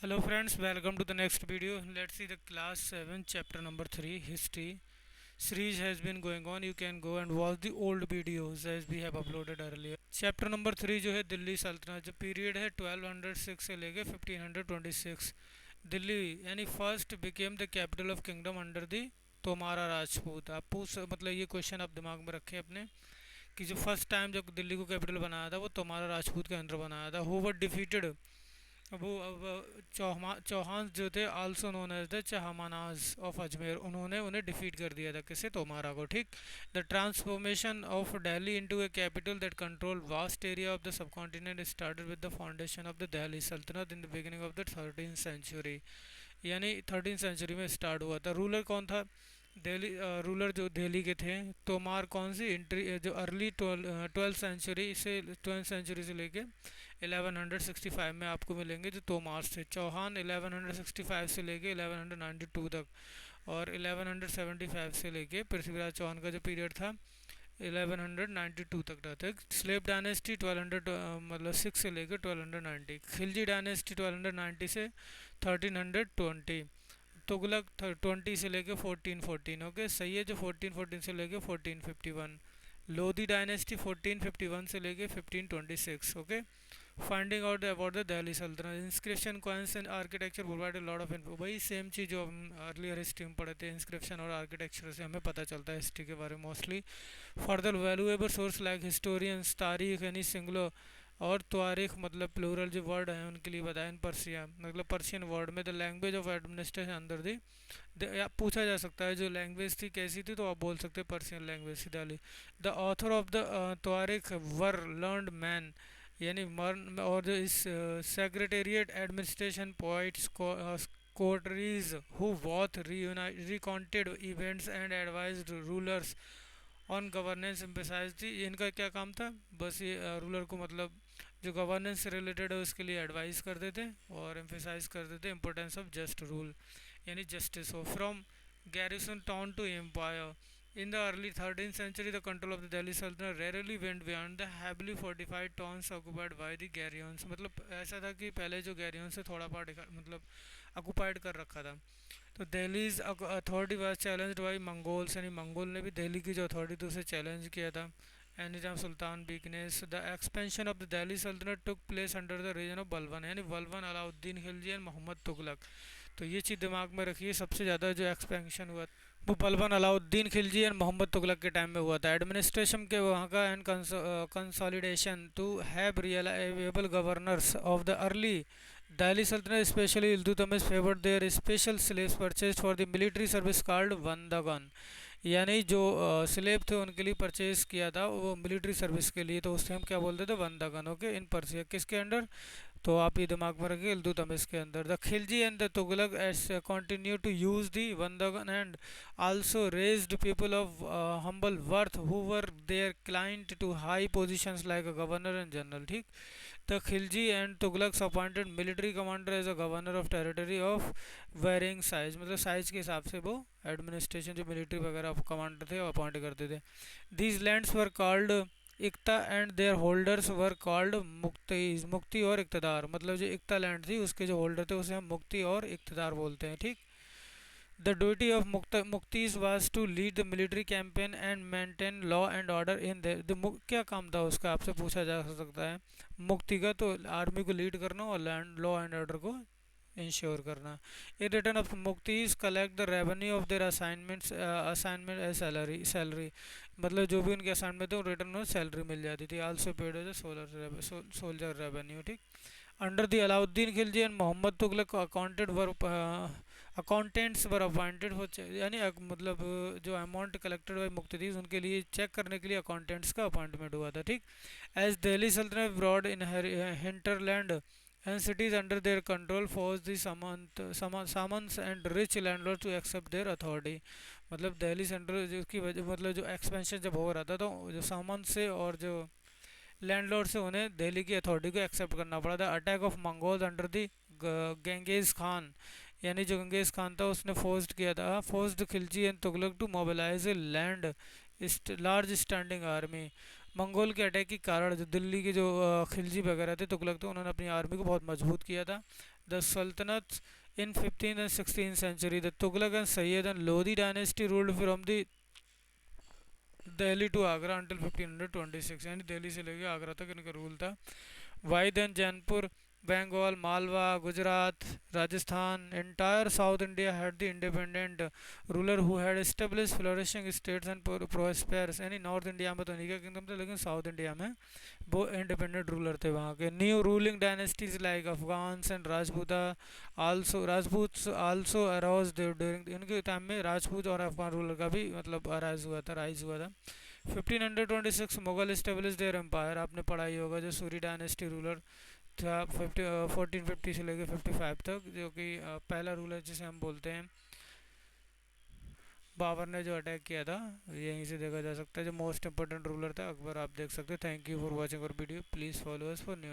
Hello friends, welcome to the next video. Let's see the class 7 chapter number 3 history. Series has been going on. You can go and watch the old videos as we have uploaded earlier. Chapter number 3 जो है दिल्ली सल्तनत जो period है 1206 से लेके 1526. दिल्ली यानी first became the capital of kingdom under the Tomara Rajput. आप पूछ मतलब ये क्वेश्चन आप दिमाग में रखें अपने कि जो फर्स्ट टाइम जब दिल्ली को कैपिटल बनाया था वो तोमारा राजपूत के अंदर बनाया था. हु वर डिफीटेड वो अब चौहान जो थे also known as the Chahamanas of Ajmer उन्होंने उन्हें डिफीट कर दिया था किसे तोमारा को. ठीक. The transformation of Delhi into a capital that control vast area of the subcontinent started with the foundation of the Delhi Sultanat in the beginning of the 13th century. यानी 13th century में स्टार्ट हुआ था. रूलर कौन था? Delhi ruler जो दिल्ली के थे तोमार कौन सी इंट्री जो अर्ली 12th सेंचुरी से लेके 1165 में आपको मिलेंगे जो तोमार्स थे. चौहान 1165 से लेके 1192 तक और 1175 से लेके पृथ्वीराज चौहान का जो पीरियड था 1192 तक रहता है. स्लेव डायनेस्टी 1200 मतलब 6 से लेकर 1290. खिलजी डायनेस्टी 1290 से 1320. तुगलक 20 से लेके 1414. ओके सही है. जो 1414 से लेके 1451. लोधी डायनेस्टी 1451 से लेके 1526. Okay. Finding out about the Delhi Sultanat. Inscription coins and architecture provide a lot of info. वही सेम चीज़ जो हम अर्लियर हिस्ट्री में पढ़े थे. इंस्क्रिप्शन और आर्किटेक्चर से हमें पता चलता है हिस्ट्री के बारे में mostly. Further valuable source like historians तारीख यानी सिंगुलर और तारीख मतलब प्लूरल जो वर्ड हैं उनके लिए बताएं. पर्सिया मतलब पर्शियन वर्ड में द लैंग्वेज ऑफ एडमिनिस्ट्रेशन अंदर दी पूछा जा सकता है जो लैंग्वेज थी कैसी थी तो आप बोल सकते हैं पर्शियन लैंग्वेज थी डाली. द ऑथर ऑफ द तारीख वर लर्नड मैन यानी मर्न और जो इस secretariat administration points courtiers who worth recounted events and advised rulers on governance emphasize थी. इनका क्या काम था? बस ये रूलर को मतलब जो गवर्नेंस से रिलेटेड है उसके लिए एडवाइस करते थे और एम्फेसाइज करते थे इम्पोर्टेंस ऑफ जस्ट रूल यानी जस्टिस हो. From garrison town to empire. In the early 13th century, the control of the Delhi Sultanate rarely went beyond the heavily fortified towns occupied by the garrisons. मतलब ऐसा था कि पहले जो गैरियन से थोड़ा पार्ट मतलब ऑक्युपाइड कर रखा था. तो Delhi's authority was challenged by Mongols यानी मंगोल ने भी दिल्ली की जो अथॉरिटी थी उसे चैलेंज किया था. And Nizam sultan weakness. The expansion of the Delhi sultanate took place under the region of Balban यानी बलवन अलाउद्दीन खिलजी एंड मोहम्मद तुगलक. तो ये चीज़ दिमाग में रखिए. सबसे ज़्यादा जो एक्सपेंशन हुआ वो बलबन अलाउद्दीन खिलजी एंड मोहम्मद तुगलक के टाइम में हुआ था. एडमिनिस्ट्रेशन के वहाँ का and consolidation to have reliable governors of the early Delhi sultanate specially Iltutmish favoured their special slaves purchase for the military service called bandagan. यानी जो स्लेब थे उनके लिए परचेज किया था वो मिलिट्री सर्विस के लिए तो उससे हम क्या बोलते थे वंदगन. ओके. इन पर्सिया किसके अंडर? तो आप ये दिमाग में रखिए इल्तुतमिश के अंदर. The Khilji and the Tughlaq continue to use the bandagan and also raised people of humble birth who were their client to high positions like a governor and general. ठीक. The Khilji and Tughlaqs appointed military commander as a governor of territory of varying size मतलब size के हिसाब से वो administration जो military वगैरह commander थे वो अपॉइंट करते थे. These lands were called iqta and their holders were called muqti. Muqti और इक्तदार मतलब जो इक्ता लैंड थी उसके जो होल्डर थे उसे हम मुक्ति और इक्तदार बोलते हैं. ठीक. The duty of muqtis was to lead the military campaign and maintain law and order in the क्या काम था उसका आपसे पूछा जा सकता है. मुक्ति का तो आर्मी को लीड करना और लैंड लॉ एंड ऑर्डर को इंश्योर करना. A return of muqtis collect the revenue of their assignment as salary. Salary मतलब जो भी उनके असाइनमेंट थे वो रिटर्न में सैलरी मिल जाती थी. Also paid as soldier revenue. ठीक. Under the Alauddin Khilji and Mohammad Tughlaq accountants were appointed हो यानी मतलब जो अमाउंट कलेक्टेड बाई मुक्तदीज उनके लिए चेक करने के लिए अकाउंटेंट्स का अपॉइंटमेंट हुआ था. ठीक. एज दिल्ली सल्तनत broad in hinterland and cities under their control forced the summons and rich landlords to accept their authority. मतलब दिल्ली सेंट्रल जिसकी वजह मतलब जो एक्सपेंशन जब हो रहा था तो जो सामान से और जो लैंडलॉर्ड से उन्हें दिल्ली की अथॉरिटी को एक्सेप्ट करना पड़ा था. Attack of Mongols under the Genghis Khan यानी जो गंगेज खान था उसने फोर्स्ड किया था forced Khilji and Tughlaq to mobilise a land large standing army. Mongol के अटैक के कारण जो दिल्ली के जो खिलजी वगैरह थे तुगलक थे उन्होंने अपनी आर्मी को बहुत मजबूत किया था. The sultanates in 15th and 16th century, the Tughlaq and Sayyid and Lodi dynasty ruled from the Delhi to Agra until 1526, यानी दिल्ली से लेके आगरा तक इनका रूल था. Why then Jaunpur, Bengal, Malwa, Gujarat, Rajasthan, entire South India had the independent ruler who had established flourishing states and prosperous. यानी north India में तो नहीं का किंगडम था, लेकिन साउथ इंडिया में वो इंडिपेंडेंट रूलर थे वहाँ के. New ruling dynasties like Afghans and Rajputa also Rajput also arouse during, इनके टाइम में राजपूत और अफगान रूलर का भी मतलब राइज हुआ था. 1526 मुगल स्टेब्लिश देयर एम्पायर, आपने पढ़ाई होगा जो सूरी डायनेस्टी रूलर था 1450 से लेकर 55 तक, जो कि पहला रूलर जिसे हम बोलते हैं बाबर ने जो अटैक किया था, यहीं से देखा जा सकता है. जो मोस्ट इंपोर्टेंट रूलर था अकबर, आप देख सकते हैं. थैंक यू फॉर वॉचिंग और video. Please follow us for new